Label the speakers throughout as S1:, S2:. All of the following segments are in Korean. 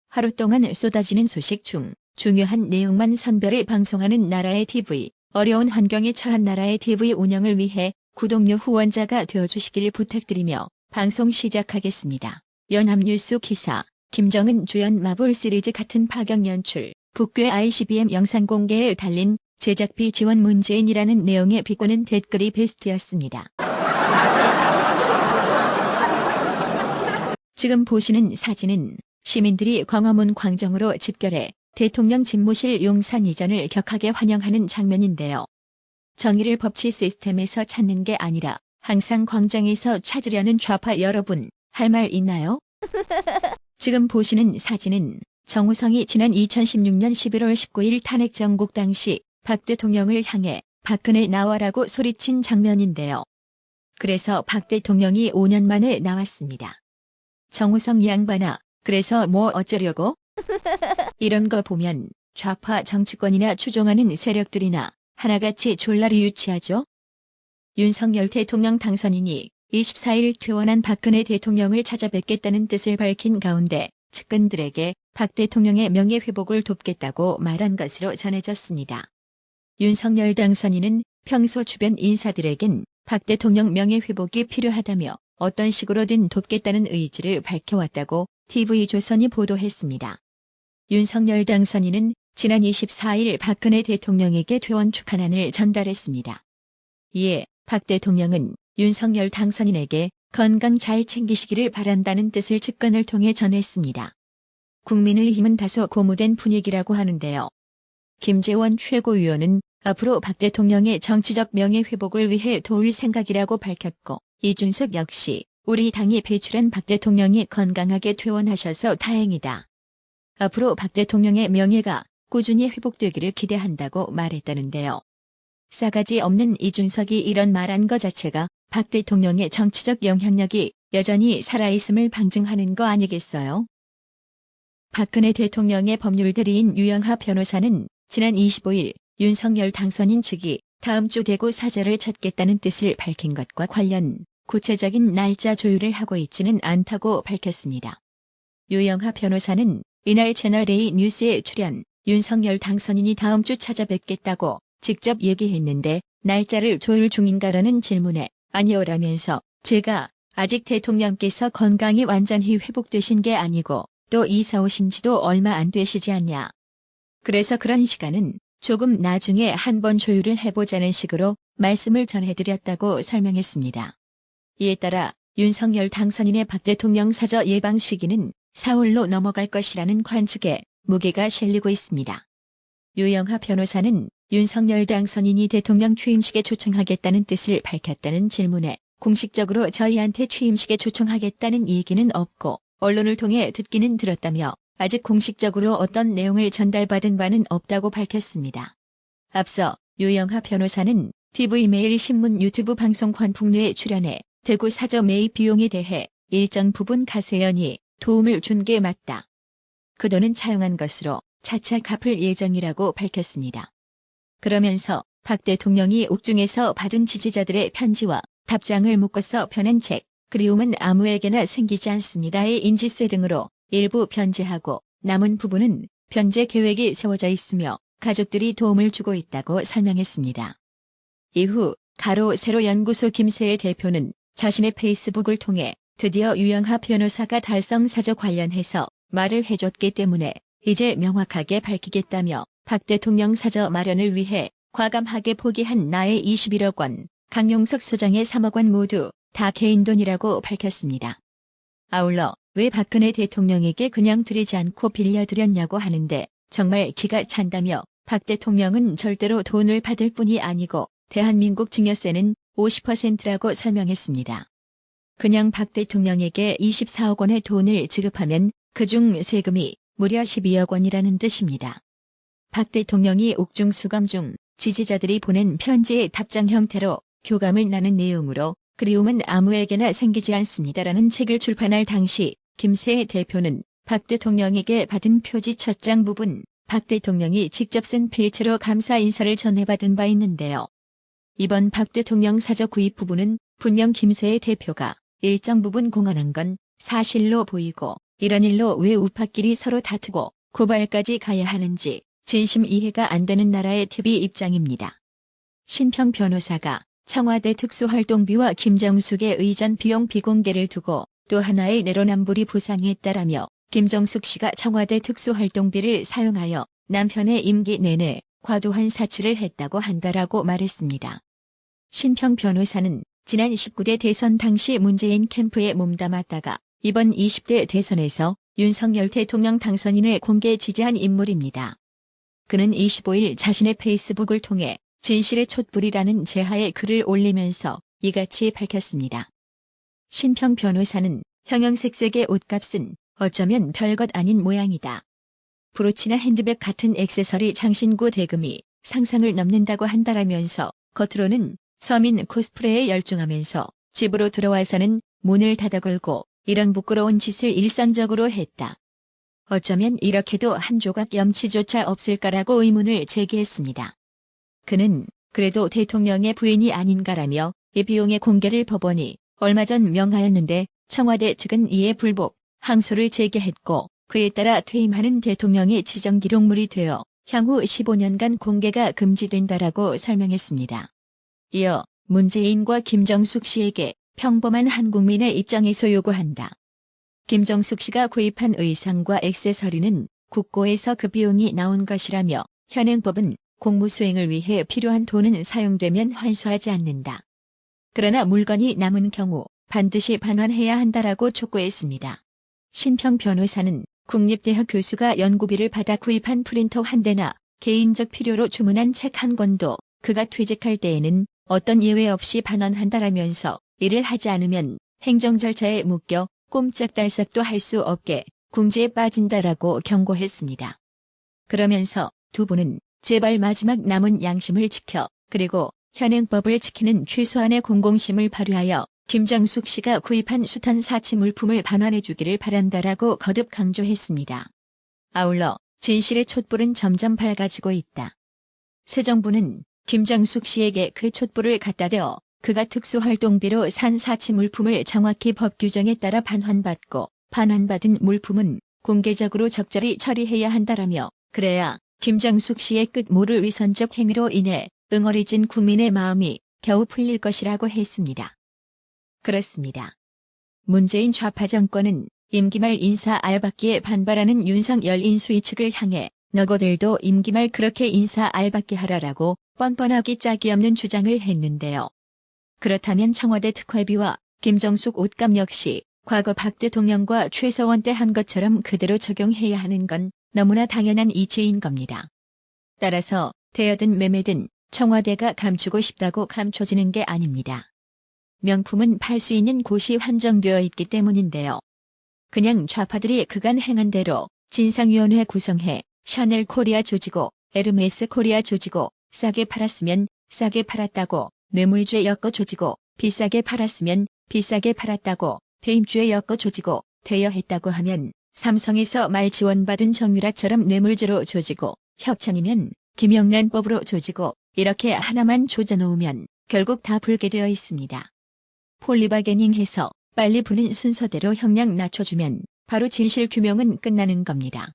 S1: 하루 동안 쏟아지는 소식 중 중요한 내용만 선별해 방송하는 나라의 TV. 어려운 환경에 처한 나라의 TV 운영을 위해 구독료 후원자가 되어주시길 부탁드리며 방송 시작하겠습니다. 연합뉴스 기사. 김정은 주연 마블 시리즈 같은 파격 연출. 북괴 ICBM 영상 공개에 달린 제작비 지원 문재인이라는 내용의 비꼬는 댓글이 베스트였습니다. 지금 보시는 사진은 시민들이 광화문 광장으로 집결해 대통령 집무실 용산 이전을 격하게 환영하는 장면인데요. 정의를 법치 시스템에서 찾는 게 아니라 항상 광장에서 찾으려는 좌파 여러분, 할 말 있나요? 지금 보시는 사진은 정우성이 지난 2016년 11월 19일 탄핵 정국 당시 박 대통령을 향해 박근혜 나와라고 소리친 장면인데요. 그래서 박 대통령이 5년 만에 나왔습니다. 정우성 양반아, 그래서 뭐 어쩌려고? 이런 거 보면 좌파 정치권이나 추종하는 세력들이나 하나같이 졸라리 유치하죠? 윤석열 대통령 당선인이 24일 퇴원한 박근혜 대통령을 찾아뵙겠다는 뜻을 밝힌 가운데 측근들에게 박 대통령의 명예회복을 돕겠다고 말한 것으로 전해졌습니다. 윤석열 당선인은 평소 주변 인사들에겐 박 대통령 명예회복이 필요하다며 어떤 식으로든 돕겠다는 의지를 밝혀왔다고 TV조선이 보도했습니다. 윤석열 당선인은 지난 24일 박근혜 대통령에게 퇴원 축하난을 전달했습니다. 이에 박 대통령은 윤석열 당선인에게 건강 잘 챙기시기를 바란다는 뜻을 측근을 통해 전했습니다. 국민의힘은 다소 고무된 분위기라고 하는데요. 김재원 최고위원은 앞으로 박 대통령의 정치적 명예회복을 위해 도울 생각이라고 밝혔고, 이준석 역시 우리 당이 배출한 박 대통령이 건강하게 퇴원하셔서 다행이다. 앞으로 박 대통령의 명예가 꾸준히 회복되기를 기대한다고 말했다는데요. 싸가지 없는 이준석이 이런 말한 것 자체가 박 대통령의 정치적 영향력이 여전히 살아있음을 방증하는 거 아니겠어요? 박근혜 대통령의 법률 대리인 유영하 변호사는 지난 25일 윤석열 당선인 측이 다음 주 대구 사저를 찾겠다는 뜻을 밝힌 것과 관련 구체적인 날짜 조율을 하고 있지는 않다고 밝혔습니다. 유영하 변호사는 이날 채널A 뉴스에 출연, 윤석열 당선인이 다음 주 찾아뵙겠다고 직접 얘기했는데 날짜를 조율 중인가라는 질문에 아니오라면서 제가 아직 대통령께서 건강이 완전히 회복되신 게 아니고 또 이사 오신 지도 얼마 안 되시지 않냐. 그래서 그런 시간은 조금 나중에 한번 조율을 해보자는 식으로 말씀을 전해드렸다고 설명했습니다. 이에 따라 윤석열 당선인의 박 대통령 사저 예방 시기는 4월로 넘어갈 것이라는 관측에 무게가 실리고 있습니다. 유영하 변호사는 윤석열 당선인이 대통령 취임식에 초청하겠다는 뜻을 밝혔다는 질문에 공식적으로 저희한테 취임식에 초청하겠다는 얘기는 없고 언론을 통해 듣기는 들었다며 아직 공식적으로 어떤 내용을 전달받은 바는 없다고 밝혔습니다. 앞서 유영하 변호사는 TV매일신문 유튜브 방송 관풍류에 출연해 대구 사저 매입 비용에 대해 일정 부분 가세연이 도움을 준 게 맞다. 그 돈은 차용한 것으로 차차 갚을 예정이라고 밝혔습니다. 그러면서 박 대통령이 옥중에서 받은 지지자들의 편지와 답장을 묶어서 펴낸 책 그리움은 아무에게나 생기지 않습니다의 인지세 등으로 일부 변제하고 남은 부분은 변제 계획이 세워져 있으며 가족들이 도움을 주고 있다고 설명했습니다. 이후 가로 세로 연구소 김세혜 대표는 자신의 페이스북을 통해 드디어 유영하 변호사가 달성 사저 관련해서 말을 해줬기 때문에 이제 명확하게 밝히겠다며 박 대통령 사저 마련을 위해 과감하게 포기한 나의 21억 원, 강용석 소장의 3억 원 모두 다 개인 돈이라고 밝혔습니다. 아울러 왜 박근혜 대통령에게 그냥 드리지 않고 빌려드렸냐고 하는데 정말 기가 찬다며 박 대통령은 절대로 돈을 받을 뿐이 아니고 대한민국 증여세는 50%라고 설명했습니다. 그냥 박 대통령에게 24억 원의 돈을 지급하면 그중 세금이 무려 12억 원이라는 뜻입니다. 박 대통령이 옥중 수감 중 지지자들이 보낸 편지의 답장 형태로 교감을 나눈 내용으로 그리움은 아무에게나 생기지 않습니다라는 책을 출판할 당시 김세혜 대표는 박 대통령에게 받은 표지 첫 장 부분 박 대통령이 직접 쓴 필체로 감사 인사를 전해받은 바 있는데요. 이번 박 대통령 사저 구입 부분은 분명 김세혜 대표가 일정 부분 공언한 건 사실로 보이고 이런 일로 왜 우파끼리 서로 다투고 고발까지 가야 하는지 진심 이해가 안 되는 나라의 TV 입장입니다. 신평 변호사가 청와대 특수활동비와 김정숙의 의전 비용 비공개를 두고 또 하나의 내로남불이 부상했다라며 김정숙 씨가 청와대 특수활동비를 사용하여 남편의 임기 내내 과도한 사치를 했다고 한다라고 말했습니다. 신평 변호사는 지난 19대 대선 당시 문재인 캠프에 몸담았다가 이번 20대 대선에서 윤석열 대통령 당선인을 공개 지지한 인물입니다. 그는 25일 자신의 페이스북을 통해 진실의 촛불이라는 제하의 글을 올리면서 이같이 밝혔습니다. 신평 변호사는 형형색색의 옷값은 어쩌면 별것 아닌 모양이다. 브로치나 핸드백 같은 액세서리 장신구 대금이 상상을 넘는다고 한다라면서 겉으로는 서민 코스프레에 열중하면서 집으로 들어와서는 문을 닫아 걸고 이런 부끄러운 짓을 일상적으로 했다. 어쩌면 이렇게도 한 조각 염치조차 없을까라고 의문을 제기했습니다. 그는 그래도 대통령의 부인이 아닌가라며 이 비용의 공개를 법원이 얼마 전 명하였는데 청와대 측은 이에 불복, 항소를 제기했고 그에 따라 퇴임하는 대통령의 지정 기록물이 되어 향후 15년간 공개가 금지된다라고 설명했습니다. 이어 문재인과 김정숙 씨에게 평범한 한국민의 입장에서 요구한다. 김정숙 씨가 구입한 의상과 액세서리는 국고에서 그 비용이 나온 것이라며 현행법은 공무 수행을 위해 필요한 돈은 사용되면 환수하지 않는다. 그러나 물건이 남은 경우 반드시 반환해야 한다라고 촉구했습니다. 신평 변호사는 국립대학 교수가 연구비를 받아 구입한 프린터 한 대나 개인적 필요로 주문한 책 한 권도 그가 퇴직할 때에는 어떤 예외 없이 반환한다라면서 이를 하지 않으면 행정 절차에 묶여 꼼짝달싹도 할 수 없게 궁지에 빠진다라고 경고했습니다. 그러면서 두 분은 제발 마지막 남은 양심을 지켜 그리고 현행법을 지키는 최소한의 공공심을 발휘하여 김정숙 씨가 구입한 숱한 사치 물품을 반환해 주기를 바란다라고 거듭 강조했습니다. 아울러 진실의 촛불은 점점 밝아지고 있다. 새 정부는 김정숙 씨에게 그 촛불을 갖다 대어 그가 특수활동비로 산 사치 물품을 정확히 법 규정에 따라 반환받고 반환받은 물품은 공개적으로 적절히 처리해야 한다라며 그래야 김정숙 씨의 끝 모를 위선적 행위로 인해 응어리진 국민의 마음이 겨우 풀릴 것이라고 했습니다. 그렇습니다. 문재인 좌파 정권은 임기 말 인사 알박기에 반발하는 윤석열 인수위 측을 향해 너희들도 임기 말 그렇게 인사 알박기 하라라고 뻔뻔하기 짝이 없는 주장을 했는데요. 그렇다면 청와대 특활비와 김정숙 옷값 역시 과거 박 대통령과 최서원 때 한 것처럼 그대로 적용해야 하는 건 너무나 당연한 이치인 겁니다. 따라서 대여든 매매든 청와대가 감추고 싶다고 감춰지는 게 아닙니다. 명품은 팔 수 있는 곳이 한정되어 있기 때문인데요. 그냥 좌파들이 그간 행한 대로 진상위원회 구성해 샤넬 코리아 조지고 에르메스 코리아 조지고 싸게 팔았으면 싸게 팔았다고 뇌물죄 엮어 조지고 비싸게 팔았으면 비싸게 팔았다고 배임죄 엮어 조지고 대여했다고 하면 삼성에서 말 지원받은 정유라처럼 뇌물죄로 조지고 협찬이면 김영란법으로 조지고 이렇게 하나만 조져놓으면 결국 다 불게 되어 있습니다. 폴리바게닝해서 빨리 부는 순서대로 형량 낮춰주면 바로 진실 규명은 끝나는 겁니다.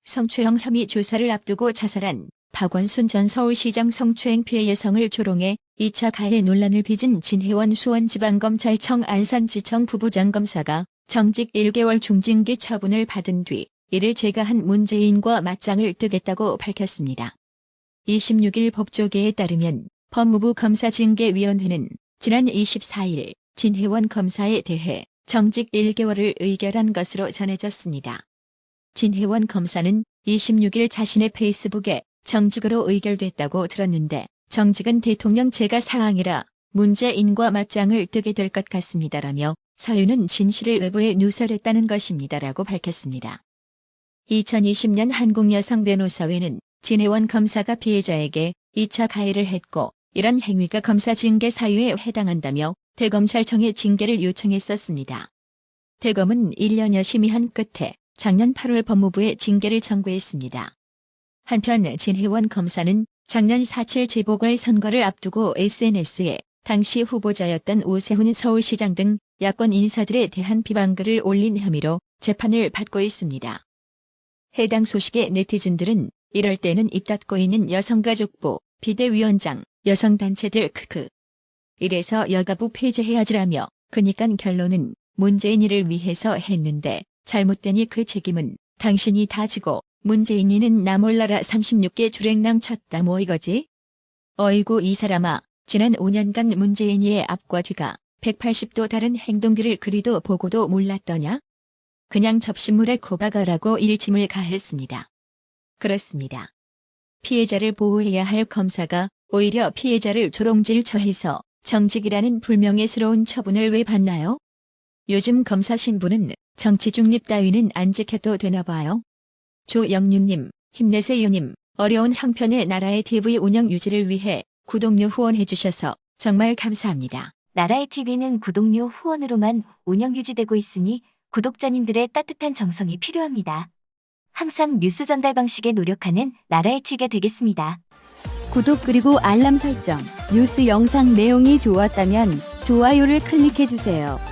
S1: 성추행 혐의 조사를 앞두고 자살한 박원순 전 서울시장 성추행 피해 여성을 조롱해 2차 가해 논란을 빚은 진혜원 수원지방검찰청 안산지청 부부장검사가 정직 1개월 중징계 처분을 받은 뒤 이를 제거한 문재인과 맞짱을 뜨겠다고 밝혔습니다. 26일 법조계에 따르면 법무부 검사징계위원회는 지난 24일 진혜원 검사에 대해 정직 1개월을 의결한 것으로 전해졌습니다. 진혜원 검사는 26일 자신의 페이스북에 정직으로 의결됐다고 들었는데 정직은 대통령 제가 상황이라 문재인과 맞짱을 뜨게 될 것 같습니다라며 사유는 진실을 외부에 누설했다는 것입니다라고 밝혔습니다. 2020년 한국여성변호사회는 진혜원 검사가 피해자에게 2차 가해를 했고 이런 행위가 검사 징계 사유에 해당한다며 대검찰청에 징계를 요청했었습니다. 대검은 1년여 심의한 끝에 작년 8월 법무부에 징계를 청구했습니다. 한편 진혜원 검사는 작년 4.7 재보궐선거를 앞두고 SNS에 당시 후보자였던 오세훈 서울시장 등 야권 인사들에 대한 비방글을 올린 혐의로 재판을 받고 있습니다. 해당 소식에 네티즌들은 이럴 때는 입 닫고 있는 여성가족부, 비대위원장, 여성단체들 크크. 이래서 여가부 폐지해야지라며 그니깐 결론은 문재인이를 위해서 했는데 잘못되니 그 책임은 당신이 다 지고 문재인이는 나 몰라라 36개 주랭랑 쳤다 뭐 이거지? 어이구 이 사람아 지난 5년간 문재인이의 앞과 뒤가 180도 다른 행동들을 그리도 보고도 몰랐더냐? 그냥 접시물에 코박아라고 일침을 가했습니다. 그렇습니다. 피해자를 보호해야 할 검사가 오히려 피해자를 조롱질 처해서 정직이라는 불명예스러운 처분을 왜 받나요? 요즘 검사 신분은 정치 중립 따위는 안 지켜도 되나 봐요. 조영윤님, 힘내세요님, 어려운 형편의 나라의 TV 운영 유지를 위해 구독료 후원해 주셔서 정말 감사합니다.
S2: 나라의 TV는 구독료 후원으로만 운영 유지되고 있으니 구독자님들의 따뜻한 정성이 필요합니다. 항상 뉴스 전달 방식에 노력하는 나라의 TV가 되겠습니다.
S3: 구독 그리고 알람 설정, 뉴스 영상 내용이 좋았다면 좋아요를 클릭해주세요.